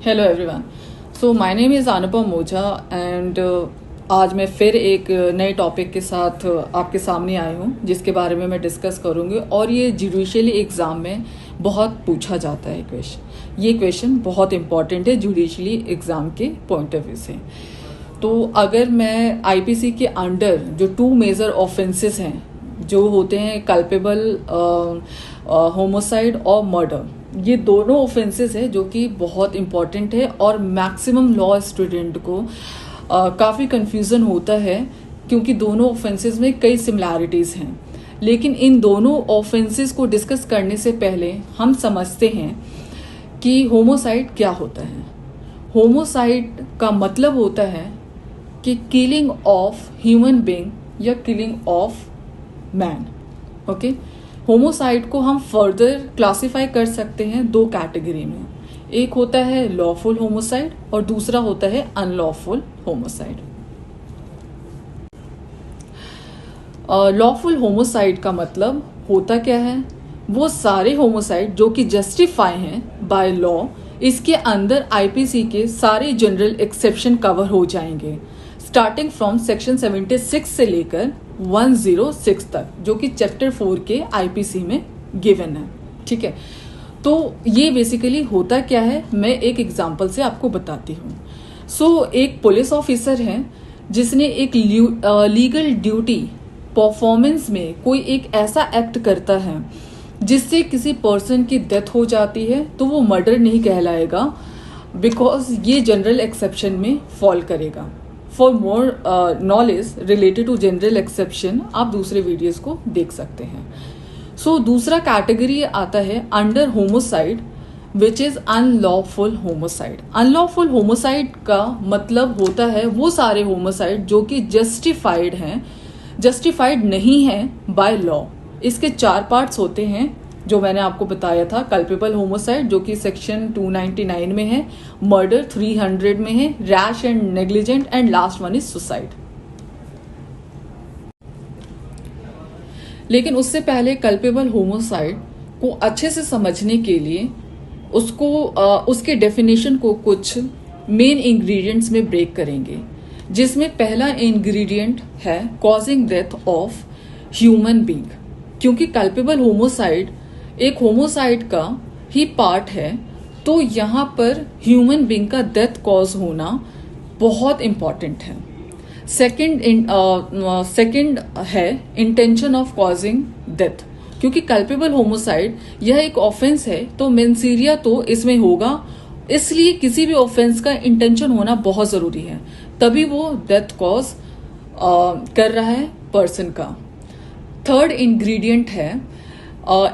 Hello everyone. So my name is Anupam Ojha and आज मैं फिर एक नए टॉपिक के साथ आपके सामने आई हूँ जिसके बारे में मैं डिस्कस करूँगी। और ये जुडिशियली एग्ज़ाम में बहुत पूछा जाता है क्वेश्चन। ये क्वेश्चन बहुत इंपॉर्टेंट है जुडिशियली एग्ज़ाम के पॉइंट ऑफ व्यू से। तो अगर मैं आईपीसी के अंडर जो 2 मेजर ऑफेंसेस हैं जो होते हैं कल्पेबल होमोसाइड और मर्डर, ये दोनों ऑफेंसेस है जो कि बहुत इम्पॉर्टेंट है और मैक्सिमम लॉ स्टूडेंट को काफ़ी कन्फ्यूज़न होता है क्योंकि दोनों ऑफेंसेस में कई सिमिलैरिटीज़ हैं। लेकिन इन दोनों ऑफेंसेस को डिस्कस करने से पहले हम समझते हैं कि होमोसाइड क्या होता है। होमोसाइड का मतलब होता है कि किलिंग ऑफ ह्यूमन बीइंग या killing of man. Okay, homicide को हम फर्दर क्लासिफाई कर सकते हैं 2 कैटेगरी में। एक होता है लॉफुल होमोसाइड और दूसरा होता है अनलॉफुल होमोसाइड। लॉफुल होमोसाइड का मतलब होता क्या है, वो सारे होमोसाइड जो कि जस्टिफाई हैं बाय लॉ, इसके अंदर आईपीसी के सारे जनरल एक्सेप्शन कवर हो जाएंगे स्टार्टिंग फ्रॉम सेक्शन 76 से लेकर 106 तक, जो कि चैप्टर 4 के आईपीसी में गिवन है। ठीक है, तो ये बेसिकली होता क्या है मैं एक एग्जांपल से आपको बताती हूँ। एक पुलिस ऑफिसर है जिसने एक लीगल ड्यूटी परफॉर्मेंस में कोई एक ऐसा एक्ट करता है जिससे किसी पर्सन की डेथ हो जाती है, तो वो मर्डर नहीं कहलाएगा बिकॉज ये जनरल एक्सेप्शन में फॉल करेगा। For more knowledge related to general exception आप दूसरे वीडियोस को देख सकते हैं। दूसरा कैटेगरी आता है under homicide which is unlawful homicide. Unlawful homicide का मतलब होता है वो सारे होमोसाइड जो कि जस्टिफाइड हैं, जस्टिफाइड नहीं है बाय लॉ। इसके 4 पार्ट्स होते हैं जो मैंने आपको बताया था। कल्पेबल होमोसाइड जो कि सेक्शन 299 में है, मर्डर 300 में है, rash and negligent, and last one is suicide. लेकिन उससे पहले कल्पेबल होमोसाइड को अच्छे से समझने के लिए उसके डेफिनेशन को कुछ मेन इंग्रेडिएंट्स में ब्रेक करेंगे, जिसमें पहला इंग्रेडिएंट है causing death of human being. क्योंकि कल्पेबल होमोसाइड एक होमोसाइड का ही पार्ट है, तो यहाँ पर ह्यूमन बीइंग का डेथ कॉज होना बहुत इम्पॉर्टेंट है। सेकंड है इंटेंशन ऑफ कॉजिंग डेथ। क्योंकि कल्पेबल होमोसाइड यह एक ऑफेंस है तो मेंसीरिया तो इसमें होगा, इसलिए किसी भी ऑफेंस का इंटेंशन होना बहुत जरूरी है, तभी वो डेथ कॉज कर रहा है पर्सन का। थर्ड इंग्रेडिएंट है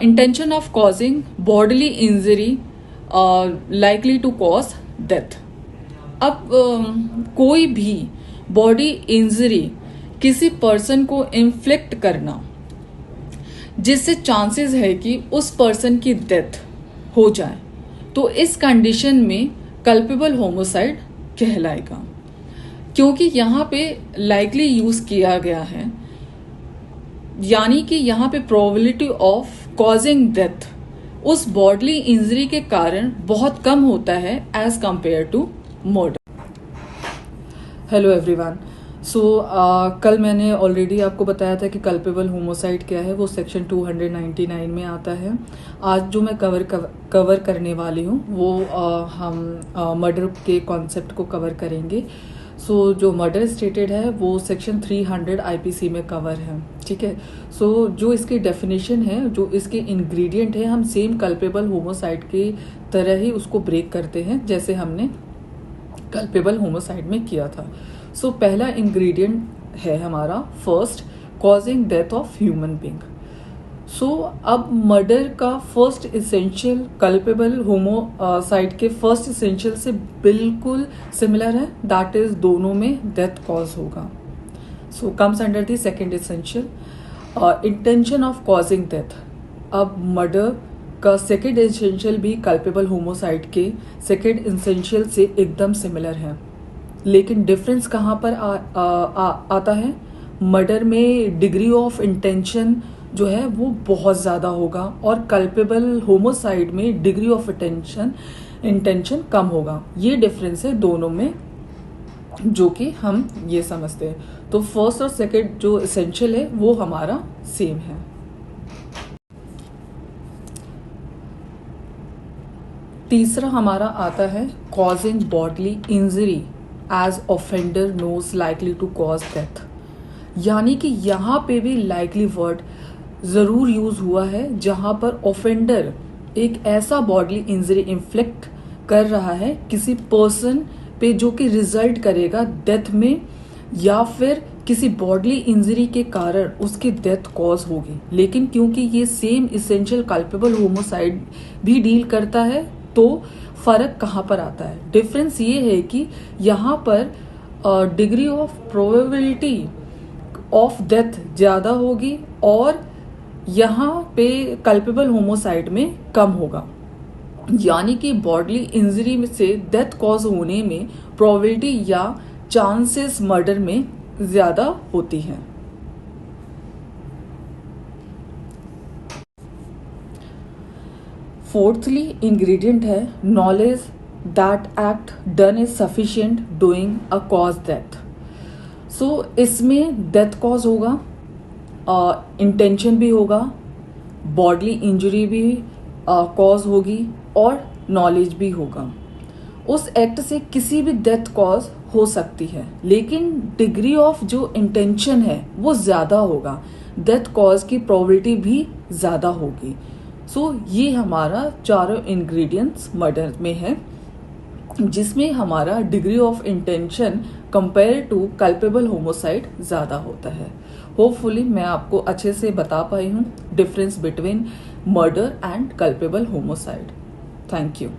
intention of causing bodily injury likely to cause death. अब कोई भी बॉडी इंजरी किसी पर्सन को इन्फ्लिक्ट करना जिससे चांसेस है कि उस पर्सन की डेथ हो जाए, तो इस कंडीशन में कल्पेबल होमोसाइड कहलाएगा। क्योंकि यहाँ पे लाइकली यूज किया गया है, यानी कि यहाँ पे प्रोबेबिलिटी ऑफ कॉजिंग डेथ उस बॉडली इंजरी के कारण बहुत कम होता है as compare to murder. Hello everyone. कल मैंने ऑलरेडी आपको बताया था कि कल्पेबल होमोसाइड क्या है, वो सेक्शन 299 में आता है। आज जो मैं कवर करने वाली हूँ वो हम मर्डर के कॉन्सेप्ट को कवर करेंगे। जो मर्डर स्टेटेड है वो सेक्शन 300 आईपीसी में कवर है। ठीक है, जो इसकी डेफिनेशन है, जो इसके इंग्रेडिएंट है, हम सेम कल्पेबल होमोसाइड की तरह ही उसको ब्रेक करते हैं जैसे हमने कल्पेबल होमोसाइड में किया था। पहला इंग्रेडिएंट है हमारा first causing death of human being. अब मर्डर का फर्स्ट इसेंशियल कल्पेबल होमोसाइड के फर्स्ट इसेंशियल से बिल्कुल सिमिलर है, दैट इज दोनों में डेथ कॉज होगा। Comes under the second essential intention of causing death. अब मर्डर का सेकेंड इसेंशियल भी कल्पेबल होमोसाइड के सेकेंड इसेंशियल से एकदम सिमिलर है, लेकिन डिफरेंस कहाँ पर आता है, मर्डर में डिग्री ऑफ इंटेंशन जो है वो बहुत ज़्यादा होगा और कल्पेबल होमोसाइड में डिग्री ऑफ इंटेंशन इंटेंशन कम होगा। ये डिफरेंस है दोनों में जो कि हम ये समझते हैं। तो फर्स्ट और सेकंड जो एसेंशियल है वो हमारा सेम है। तीसरा हमारा आता है causing bodily injury as offender knows likely to cause death. यानी कि यहाँ पे भी लाइकली वर्ड ज़रूर यूज़ हुआ है जहाँ पर ऑफेंडर एक ऐसा बॉडली इंजरी इन्फ्लिक्ट कर रहा है किसी पर्सन पे जो कि रिजल्ट करेगा डेथ में, या फिर किसी बॉडली इंजरी के कारण उसकी डेथ कॉज होगी। लेकिन क्योंकि ये सेम इसेंशियल कल्पेबल होमोसाइड भी डील करता है, तो फर्क कहाँ पर आता है? डिफरेंस ये है कि यहाँ पर degree of probability of death ज़्यादा होगी और यहाँ पे कल्पेबल होमोसाइड में कम होगा। यानी कि बॉडली इंजरी से डेथ कॉज होने में प्रोबेबिलिटी या चांसेस मर्डर में ज़्यादा होती हैं। फोर्थली इंग्रेडिएंट है knowledge that act done is sufficient doing a cause death. So इसमें डेथ कॉज होगा, इंटेंशन भी होगा, बॉडली इंजरी भी कॉज होगी और नॉलेज भी होगा। उस एक्ट से किसी भी डेथ कॉज हो सकती है, लेकिन डिग्री ऑफ जो इंटेंशन है वो ज़्यादा होगा, डेथ कॉज की प्रोबेबिलिटी भी ज़्यादा होगी। सो ये हमारा चारों इंग्रेडिएंट्स मर्डर में है, जिसमें हमारा degree of intention compare to culpable homicide ज़्यादा होता है। होपफुली मैं आपको अच्छे से बता पाई हूँ difference between murder and culpable homicide. Thank you.